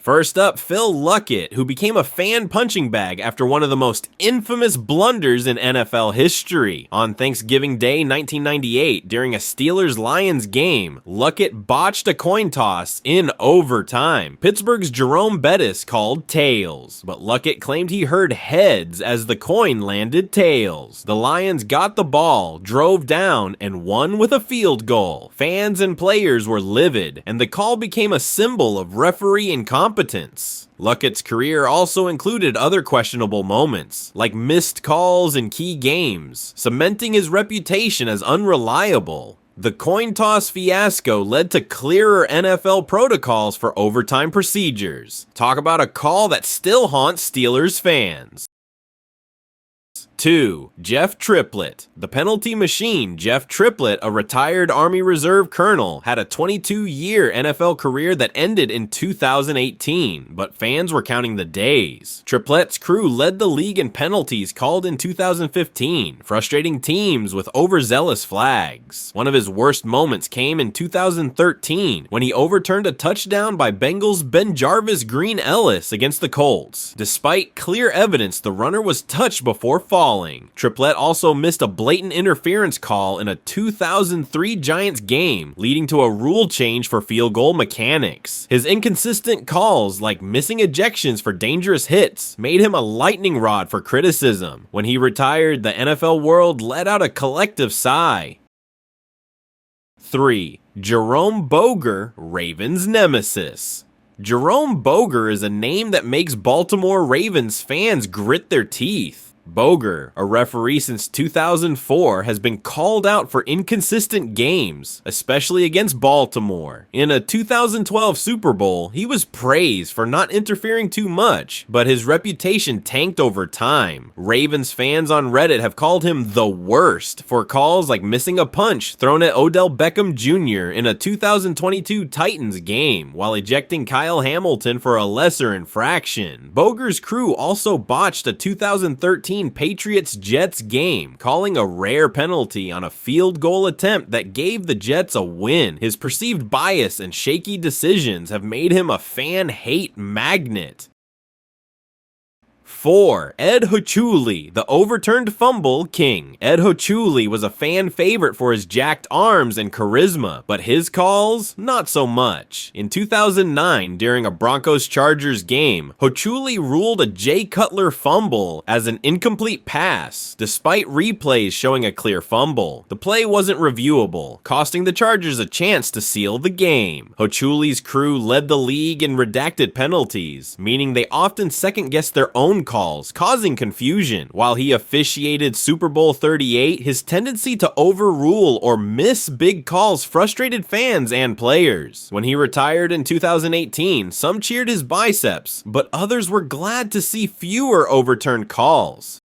First up, Phil Luckett, who became a fan punching bag after one of the most infamous blunders in NFL history. On Thanksgiving Day 1998, during a Steelers-Lions game, Luckett botched a coin toss in overtime. Pittsburgh's Jerome Boger called tails, but Luckett claimed he heard heads as the coin landed tails. The Lions got the ball, drove down, and won with a field goal. Fans and players were livid, and the call became a symbol of referee incompetence. Luckett's career also included other questionable moments, like missed calls in key games, cementing his reputation as unreliable. The coin toss fiasco led to clearer NFL protocols for overtime procedures. Talk about a call that still haunts Steelers fans. 2. Jeff Triplette. The penalty machine, Jeff Triplette, a retired Army Reserve colonel, had a 22-year NFL career that ended in 2018, but fans were counting the days. Triplette's crew led the league in penalties called in 2015, frustrating teams with overzealous flags. One of his worst moments came in 2013, when he overturned a touchdown by Bengals' Benjarvis Green Ellis against the Colts. Despite clear evidence the runner was touched before falling, Triplette also missed a blatant interference call in a 2003 Giants game, leading to a rule change for field goal mechanics. His inconsistent calls, like missing ejections for dangerous hits, made him a lightning rod for criticism. When he retired, the NFL world let out a collective sigh. 3. Jerome Boger, Ravens nemesis. Jerome Boger is a name that makes Baltimore Ravens fans grit their teeth. Boger, a referee since 2004, has been called out for inconsistent games, especially against Baltimore. In a 2012 Super Bowl, he was praised for not interfering too much, but his reputation tanked over time. Ravens fans on Reddit have called him the worst for calls like missing a punch thrown at Odell Beckham Jr. in a 2022 Titans game, while ejecting Kyle Hamilton for a lesser infraction. Boger's crew also botched a 2013 Patriots-Jets game, calling a rare penalty on a field goal attempt that gave the Jets a win. His perceived bias and shaky decisions have made him a fan hate magnet. 4. Ed Hochuli, the overturned fumble king. Ed Hochuli was a fan favorite for his jacked arms and charisma, but his calls, not so much. In 2009, during a Broncos-Chargers game, Hochuli ruled a Jay Cutler fumble as an incomplete pass, despite replays showing a clear fumble. The play wasn't reviewable, costing the Chargers a chance to seal the game. Hochuli's crew led the league in redacted penalties, meaning they often second-guessed their own calls, causing confusion. While he officiated Super Bowl 38, his tendency to overrule or miss big calls frustrated fans and players. When he retired in 2018, some cheered his biceps, but others were glad to see fewer overturned calls.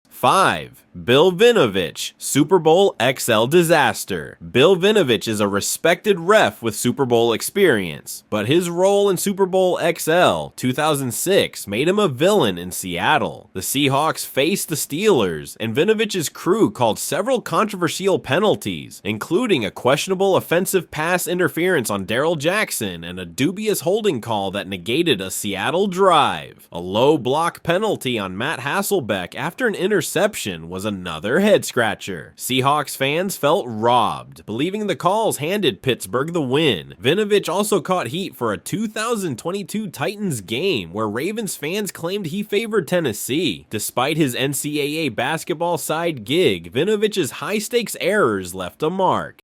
5. Bill Vinovich, Super Bowl XL disaster. Bill Vinovich is a respected ref with Super Bowl experience, but his role in Super Bowl XL 2006 made him a villain in Seattle. The Seahawks faced the Steelers, and Vinovich's crew called several controversial penalties, including a questionable offensive pass interference on Darrell Jackson and a dubious holding call that negated a Seattle drive. A low block penalty on Matt Hasselbeck after an interception was another head-scratcher. Seahawks fans felt robbed, believing the calls handed Pittsburgh the win. Vinovich also caught heat for a 2022 Titans game where Ravens fans claimed he favored Tennessee. Despite his NCAA basketball side gig, Vinovich's high-stakes errors left a mark.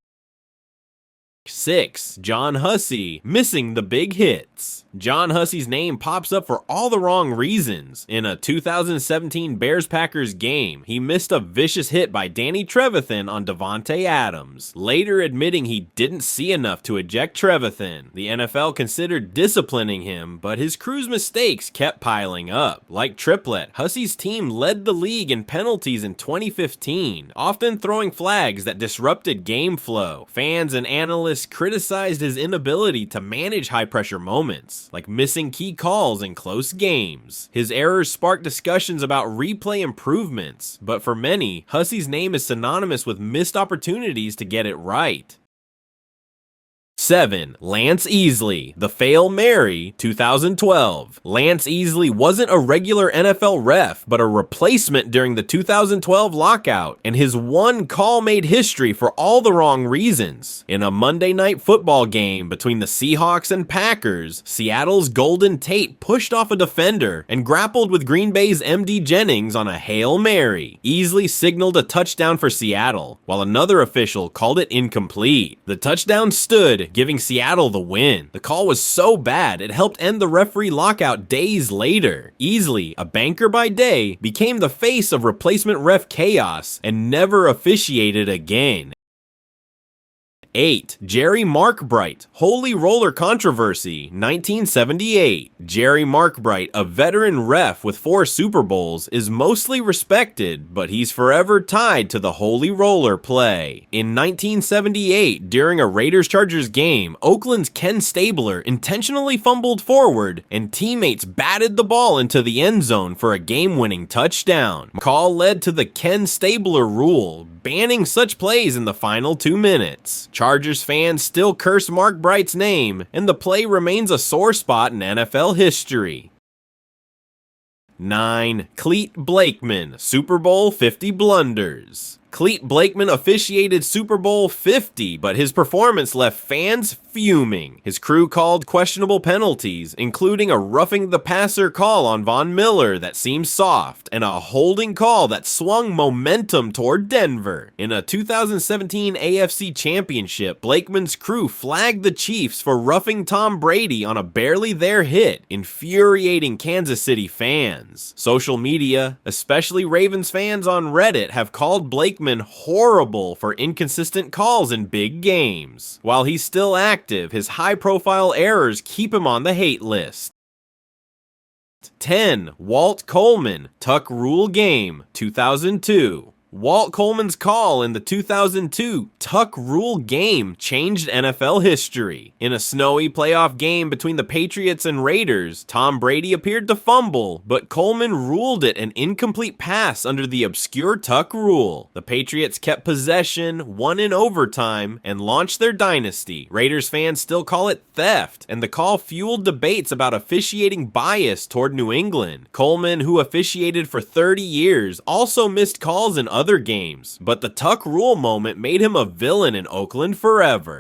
6. John Hussey, missing the big hits. John Hussey's name pops up for all the wrong reasons. In a 2017 Bears-Packers game, he missed a vicious hit by Danny Trevathan on Devontae Adams, later admitting he didn't see enough to eject Trevathan. The NFL considered disciplining him, but his crew's mistakes kept piling up. Like Triplette, Hussey's team led the league in penalties in 2015, often throwing flags that disrupted game flow. Fans and analysts criticized his inability to manage high-pressure moments, like missing key calls in close games. His errors sparked discussions about replay improvements, but for many, Hussey's name is synonymous with missed opportunities to get it right. 7. Lance Easley, The Fail Mary, 2012. Lance Easley wasn't a regular NFL ref, but a replacement during the 2012 lockout, and his one call made history for all the wrong reasons. In a Monday Night Football game between the Seahawks and Packers, Seattle's Golden Tate pushed off a defender and grappled with Green Bay's M.D. Jennings on a Hail Mary. Easley signaled a touchdown for Seattle, while another official called it incomplete. The touchdown stood, giving Seattle the win. The call was so bad, it helped end the referee lockout days later. Easley, a banker by day, became the face of replacement ref chaos and never officiated again. 8. Jerry Markbright, Holy Roller Controversy, 1978. Jerry Markbright, a veteran ref with 4 Super Bowls, is mostly respected, but he's forever tied to the Holy Roller play. In 1978, during a Raiders-Chargers game, Oakland's Ken Stabler intentionally fumbled forward, and teammates batted the ball into the end zone for a game-winning touchdown. The call led to the Ken Stabler rule, banning such plays in the final 2 minutes. Chargers fans still curse Markbright's name, and the play remains a sore spot in NFL history. 9. Clete Blakeman, Super Bowl 50 blunders. Clete Blakeman officiated Super Bowl 50, but his performance left fans fuming. His crew called questionable penalties, including a roughing the passer call on Von Miller that seemed soft, and a holding call that swung momentum toward Denver. In a 2017 AFC Championship, Blakeman's crew flagged the Chiefs for roughing Tom Brady on a barely there hit, infuriating Kansas City fans. Social media, especially Ravens fans on Reddit, have called Blakeman horrible for inconsistent calls in big games. While he's still active, his high-profile errors keep him on the hate list. 10. Walt Coleman, Tuck Rule Game, 2002. Walt Coleman's call in the 2002 Tuck Rule game changed NFL history. In a snowy playoff game between the Patriots and Raiders, Tom Brady appeared to fumble, but Coleman ruled it an incomplete pass under the obscure Tuck Rule. The Patriots kept possession, won in overtime, and launched their dynasty. Raiders fans still call it theft, and the call fueled debates about officiating bias toward New England. Coleman, who officiated for 30 years, also missed calls in other games, but the Tuck Rule moment made him a villain in Oakland forever.